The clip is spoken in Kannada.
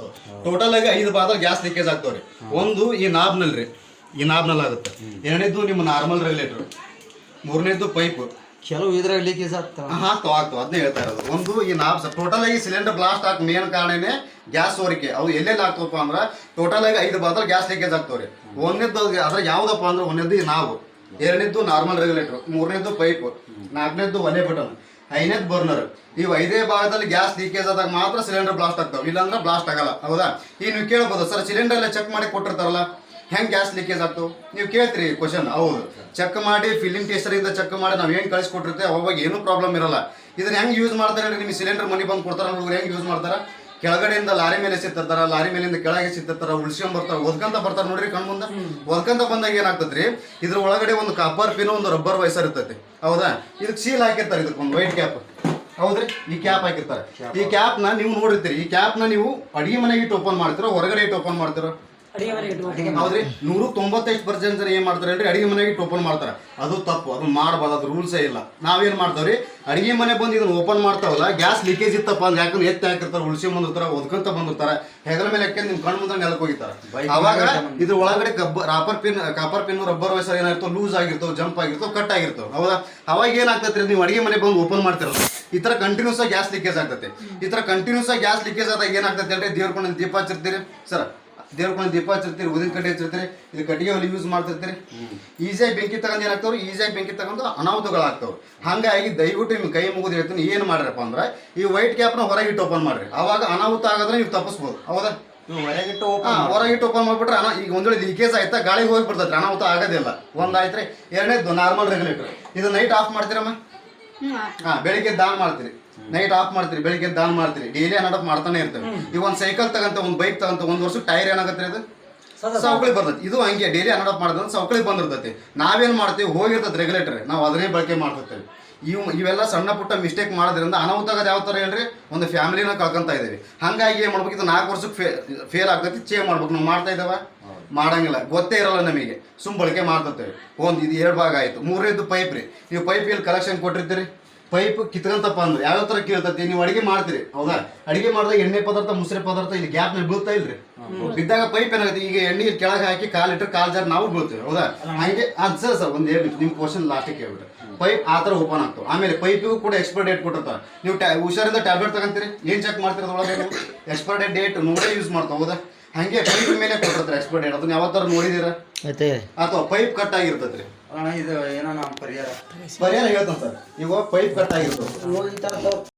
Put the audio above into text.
ಆಗ್ತಾವ. ಟೋಟಲ್ ಆಗಿ 5 ಭಾಗದಲ್ಲಿ ಗ್ಯಾಸ್ ಲೀಕೇಜ್ ಆಗ್ತಾವ್ರಿ. ಒಂದು ಈ ನಾಬ್ನಲ್ಲಿ ಆಗುತ್ತೆ. ಎರಡನೇದು ನಿಮ್ಮ ನಾರ್ಮಲ್ ರೆಗ್ಯುಲೇಟರ್, ಮೂರನೇದು ಪೈಪ್. ಕೆಲವು ಇದ್ರಾಗ ಲೀಕೇಜ್ ಆಗ್ತಾವ ಅದನ್ನೇ ಹೇಳ್ತಾ ಇರೋದು. ಒಂದು ಈ ನಾಬ್ ಟೋಟಲ್ ಆಗಿ ಸಿಲಿಂಡರ್ ಬ್ಲಾಸ್ಟ್ ಆಗಿ ಮೇನ್ ಕಾರಣನೇ ಗ್ಯಾಸ್ ಸೋರಿಕೆ. ಅವು ಎಲ್ಲೆಲ್ಲಿ ಆಗ್ತವಪ್ಪ ಅಂದ್ರೆ ಟೋಟಲ್ ಆಗಿ 5 ಭಾಗದಲ್ಲಿ ಗ್ಯಾಸ್ ಲೀಕೇಜ್ ಆಗ್ತಾವ್ರಿ. ಒಂದನೇದ್ದು ಅದ್ರ ಯಾವ್ದಪ್ಪ ಅಂದ್ರೆ ಒಂದನೇದು ಈ ನಾಬ್, ಎರಡನೇದ್ದು ನಾರ್ಮಲ್ ರೆಗ್ಯುಲೇಟರ್, ಮೂರನೇದ್ದು ಪೈಪ್, ನಾಲ್ಕನೇದ್ದು ಒಲೆ ಬಟನ್, 5ನೇದು ಬರ್ನರ್. ಇವು 5 ಭಾಗದಲ್ಲಿ ಗ್ಯಾಸ್ ಲೀಕೇಜ್ ಆದಾಗ ಮಾತ್ರ ಸಿಲಿಂಡರ್ ಬ್ಲಾಸ್ಟ್ ಆಗ್ತಾವ, ಇಲ್ಲಾಂದ್ರೆ ಬ್ಲಾಸ್ಟ್ ಆಗಲ್ಲ. ಹೌದಾ? ಈಗ ನೀವು ಕೇಳ್ಬೋದು, ಸರ್ ಸಿಲಿಂಡರ್ ಎಲ್ಲ ಚೆಕ್ ಮಾಡಿ ಕೊಟ್ಟಿರ್ತಾರಲ್ಲ, ಹೆಂಗೆ ಗ್ಯಾಸ್ ಲೀಕೇಜ್ ಆಗ್ತಾವ ನೀವು ಕೇಳ್ತೀರಿ ಕ್ವಶನ್. ಹೌದು, ಚೆಕ್ ಮಾಡಿ ಫಿಲ್ಲಿಂಗ್ ಟೆಸ್ಟರಿಂದ ಚೆಕ್ ಮಾಡಿ ನಾವು ಏನು ಕಳಿಸ್ಕೊಟ್ಟಿರ್ತೇವೆ ಅವಾಗ ಏನೂ ಪ್ರಾಬ್ಲಮ್ ಇರಲ್ಲ. ಇದನ್ನ ಹೆಂಗೆ ಯೂಸ್ ಮಾಡ್ತಾರೆ ಅಂದ್ರೆ, ನಿಮಗೆ ಸಿಲಿಂಡರ್ ಮನೆ ಬಂದು ಕೊಡ್ತಾರ ಹುಡುಗರು ಹೆಂಗೆ ಯೂಸ್ ಮಾಡ್ತಾರೆ, ಕೆಳಗಡೆಯಿಂದ ಲಾರಿ ಮೇಲೆ ಸಿತ್ತಿರ್ತಾರ, ಲಾರಿ ಮೇಲಿಂದ ಕೆಳಗೆ ಸಿತ್ತಿರ್ತಾರ, ಉಳ್ಸ್ಕೊಂಡ್ ಬರ್ತಾರೆ, ಒದ್ಕಂತ ಬರ್ತಾರೆ ನೋಡ್ರಿ ಕಣ್ ಮುಂದೆ. ಒದ್ಕಂತ ಬಂದಾಗ ಏನಾಗ್ತದ್ರಿ, ಇದ್ರ ಒಳಗಡೆ ಒಂದು ಕಾಪರ್ ಪಿನ್, ಒಂದು ರಬ್ಬರ್ ವೈಸರ್ ಇರ್ತೈತಿ. ಹೌದಾ? ಇದಕ್ಕೆ ಸೀಲ್ ಹಾಕಿರ್ತಾರೆ, ಇದಕ್ಕೆ ಒಂದು ವೈಟ್ ಕ್ಯಾಪ್. ಹೌದ್ರಿ? ಈ ಕ್ಯಾಪ್ ಹಾಕಿರ್ತಾರೆ. ಈ ಕ್ಯಾಪ್ನ ನೀವು ನೋಡಿರ್ತೀರಿ. ಈ ಕ್ಯಾಪ್ನ ನೀವು ಅಡಿಗೆ ಮನೆಗೆ ಇಟ್ಟು ಓಪನ್ ಮಾಡ್ತಿರೋ, ಹೊರಗಡೆ ಇಟ್ಟು ಓಪನ್ ಮಾಡ್ತಿರೋ? ಹೌದ್ರಿ. 195% ಜನ ಏನ್ ಮಾಡ್ತಾರೆ ಹೇಳ್ರಿ, ಅಡಿಗೆ ಮನೆಗೆ ಇಟ್ಟು ಓಪನ್ ಮಾಡ್ತಾರೆ. ಅದು ತಪ್ಪು, ಅದು ಮಾಡಬಾರ್ದು, ಅದು ರೂಲ್ಸೇ ಇಲ್ಲ. ನಾವೇನ್ ಮಾಡ್ತಾವ್ರಿ, ಅಡಿಗೆ ಮನೆ ಬಂದು ಇದನ್ನ ಓಪನ್ ಮಾಡ್ತಾವಲ್ಲ, ಗ್ಯಾಸ್ ಲೀಕೇಜ್ ಇತ್ತಪ್ಪ ಅಂದ್ರೆ ಯಾಕಂದ್ರೆ ಎತ್ತಿ ಹಾಕಿರ್ತಾರೆ, ಉಳಿಸಿ ಬಂದಿರ್ತಾರೆ, ಒದ್ಕಂತ ಬಂದಿರ್ತಾರೆ, ಹೆಗಲ ಮೇಲೆ ಹಾಕಿ ನಿಮ್ ಕಣ್ಣು ಮುಂದೆ ನೆಲಕ್ಕೆ ಹೋಗಿರ್ತಾರೆ. ಅವಾಗ ಇದ್ರ ಒಳಗಡೆ ಕಾಪರ್ ಪಿನ್ ರಬ್ಬರ್ ವೈಸರ್ ಏನಾಗಿರ್ತಾವ, ಲೂಸ್ ಆಗಿರ್ತಾವ, ಜಂಪ್ ಆಗಿರ್ತಾವ, ಕಟ್ ಆಗಿರ್ತಾವ. ಹೌದಾ? ಅವಾಗ ಏನಾಗ್ತೈತ್ರಿ, ನೀವು ಅಡಿಗೆ ಮನೆ ಬಂದು ಓಪನ್ ಮಾಡ್ತಿರಲ್ಲ, ಈ ತರ ಕಂಟಿನ್ಯೂಸ್ ಆಗಿ ಗ್ಯಾಸ್ ಲೀಕೇಜ್ ಆಗ್ತೈತೆ. ಈ ತರ ಕಂಟಿನ್ಯೂಸ್ ಆಗಿ ಗ್ಯಾಸ್ ಲೀಕೇಜ್ ಆದಾಗ ಏನಾಗ್ತೈತೆ ಹೇಳ್ರಿ, ದೇವ್ರ ಕೊಂಡು ದೀಪ ಹಚ್ಚಿರ್ತೀರಿ ಸರ್, ದೇವ್ರ ಕೊಂಡು ದೀಪ ಹಚ್ಚಿರ್ತೀರಿ, ಉದಿನ ಕಡ್ಡಿ ಹಚ್ಚಿರ್ತೀರಿ, ಇದು ಕಟ್ಟಿಗೆ ಒಲೆ ಯೂಸ್ ಮಾಡ್ತಿರ್ತೀರಿ. ಈಸಿಯಾಗಿ ಬೆಂಕಿ ತಗೊಂಡು ಏನಾಗ್ತಾವ್ರಿ, ಈಸಿಯಾಗಿ ಬೆಂಕಿ ತಗೊಂಡು ಅನಾಹುತಗಳಾಗ್ತಾವ್ರು. ಹಾಗಾಗಿ ದಯವಿಟ್ಟು ನಿಮ್ಗೆ ಕೈ ಮುಗಿದು ಹೇಳ್ತೀನಿ, ಏನು ಮಾಡ್ರಪ್ಪ ಅಂದ್ರೆ ಈ ವೈಟ್ ಕ್ಯಾಪ್ನ ಹೊರಗಿಟ್ಟು ಓಪನ್ ಮಾಡ್ರಿ. ಅವಾಗ ಅನಾಹುತ ಆಗೋದ್ರೆ ನೀವು ತಪ್ಪಿಸ್ಬೋದು. ಹೌದಾ? ಹೊರಗಿಟ್ಟು ಓಪನ್ ಮಾಡ್ಬಿಟ್ರೆ ಈಗ ಒಂದ್ ವೇಳೆ ಲೀಕೇಜ್ ಆಯ್ತಾ ಗಾಳಿಗೆ ಹೋಗಿ ಬಿಡ್ತೈತ್ರಿ, ಅನಾಹುತ ಆಗೋದಿಲ್ಲ. ಒಂದಾಯ್ತ್ರಿ. ಎರಡನೇದು ನಾರ್ಮಲ್ ರೆಗ್ಯುಲೇಟರ್, ಇದು ನೈಟ್ ಆಫ್ ಮಾಡ್ತೀರಮ್ಮ. ಬೆಳಿಗ್ಗೆ ದಾನ್ ಮಾಡ್ತೀರಿ, ನೈಟ್ ಆಫ್ ಮಾಡ್ತೀರಿ, ಬೆಳಿಗ್ಗೆ ದಾನ್ ಮಾಡ್ತೀರಿ, ಡೈಲಿ ಅನಾಡಪ್ ಮಾಡ್ತಾನೆ ಇರ್ತೇವೆ. ಈಗ ಒಂದು ಸೈಕಲ್ ತಗಂತ, ಒಂದು ಬೈಕ್ ತಗಂತ, 1 ವರ್ಷಕ್ಕೆ ಟೈರ್ ಏನಾಗತ್ತೆ, ಅದು ಸೌಕಳಿ ಬರ್ತೈತಿ. ಇದು ಹಂಗೆ ಡೈಲಿ ಅನಾಡಪ್ ಮಾಡಿದ್ರೆ ಸೌಕಳಿ ಬಂದಿರ್ತೈತಿ. ನಾವೇನ್ ಮಾಡ್ತೀವಿ, ಹೋಗಿರ್ತೈತಿ ರೆಗ್ಯುಲೇಟರ್, ನಾವು ಅದನ್ನೇ ಬಳಕೆ ಮಾಡ್ತಿರ್ತೇವೆ. ಇವೆಲ್ಲ ಸಣ್ಣ ಪುಟ್ಟ ಮಿಸ್ಟೇಕ್ ಮಾಡೋದ್ರಿಂದ ಅನಾಹುತ ಆಗೋದು ಯಾವ ಥರ ಹೇಳ್ರಿ, ಒಂದು ಫ್ಯಾಮಿಲಿನ ಕಳ್ಕೊಂತ ಇದ್ದೀವಿ. ಹಾಗಾಗಿ ಏನು ಮಾಡ್ಬೇಕು, ಇದು 4 ವರ್ಷಕ್ಕೆ ಫೇಲ್ ಆಗ್ತೈತಿ, ಚೇಂಜ್ ಮಾಡ್ಬೇಕು. ನಾವು ಮಾಡ್ತಾ ಇದ್ದಾವ ಮಾಡಂಗಿಲ್ಲ, ಗೊತ್ತೇ ಇರಲ್ಲ ನಮಗೆ, ಬಳಕೆ ಮಾಡ್ತಿರ್ತೇವೆ. ಇದು 2 ಭಾಗ ಆಯಿತು. ಮೂರನೇದು ಪೈಪ್ ರೀ. ನೀವು ಪೈಪ್ ಇಲ್ಲಿ ಕಲೆಕ್ಷನ್ ಕೊಟ್ಟಿರ್ತೀರಿ, ಪೈಪ್ ಕಿತ್ಕೊಂತಪ್ಪ ಅಂದ್ರೆ ಯಾವ ಥರ ಕೇಳ್ತೈತಿ, ನೀವು ಅಡಿಗೆ ಮಾಡ್ತೀರಿ. ಹೌದಾ? ಅಡಿಗೆ ಮಾಡಿದಾಗ ಎಣ್ಣೆ ಪದಾರ್ಥ, ಮುಸ್ರೆ ಪದಾರ್ಥ ಇಲ್ಲಿ ಗ್ಯಾಪ್ನಲ್ಲಿ ಬೀಳ್ತಾ ಇಲ್ರಿ. ಬಿದ್ದಾಗ ಪೈಪ್ ಏನಾಗುತ್ತೆ, ಈಗ ಎಣ್ಣೆ ಕೆಳಗೆ ಹಾಕಿ ಕಾಲಿಟ್ಟರೆ ಕಾಲು ಜಾರ್ ನಾವು ಬೀಳ್ತೀವಿ. ಹೌದಾ? ಹಂಗೆ ಸರ್ ಒಂದು ಹೇಳ್ಬಿಟ್ಟು ನಿಮ್ಮ ಕ್ವಶನ್ ಲಾಸ್ಟಿಗೆ ಕೇಳ್ಬಿಟ್ರೆ, ಪೈಪ್ ಆ ಥರ ಓಪನ್ ಆಗ್ತಾವೆ. ಆಮೇಲೆ ಪೈಪಿಗೂ ಕೂಡ ಎಕ್ಸ್ಪೈರ್ ಡೇಟ್ ಕೊಟ್ಟಿರ್ತಾರೆ. ನೀವು ಹುಷಾರಿಂದ ಟ್ಯಾಬ್ಲೆಟ್ ತಗೊಂತೀರಿ, ಏನು ಚೆಕ್ ಮಾಡ್ತೀರಿ ಒಳಗೆ, ಎಕ್ಸ್ಪೈರ್ ಡೇಟ್ ನೋಡೇ ಯೂಸ್ ಮಾಡ್ತಾವೆ. ಹೌದಾ? ಹಂಗೆ ಪೈಪ್ ಮೇಲೆ ಕೊಟ್ಟಿರ್ತಾರೆ ಎಕ್ಸ್ಪೈರ್ ಡೇಟ್. ಅದನ್ನ ಯಾವ ಥರ ನೋಡಿದೀರಾ? ಅಥವಾ ಪೈಪ್ ಕಟ್ ಆಗಿರ್ತೈತ್ರಿ. ಇದು ಏನೋ ಪರಿಹಾರ ಹೇಳ್ತಾನೆ ಸರ್. ಈಗ ಪೈಪ್ ಕಟ್ ಆಗಿರ್ತದೆ.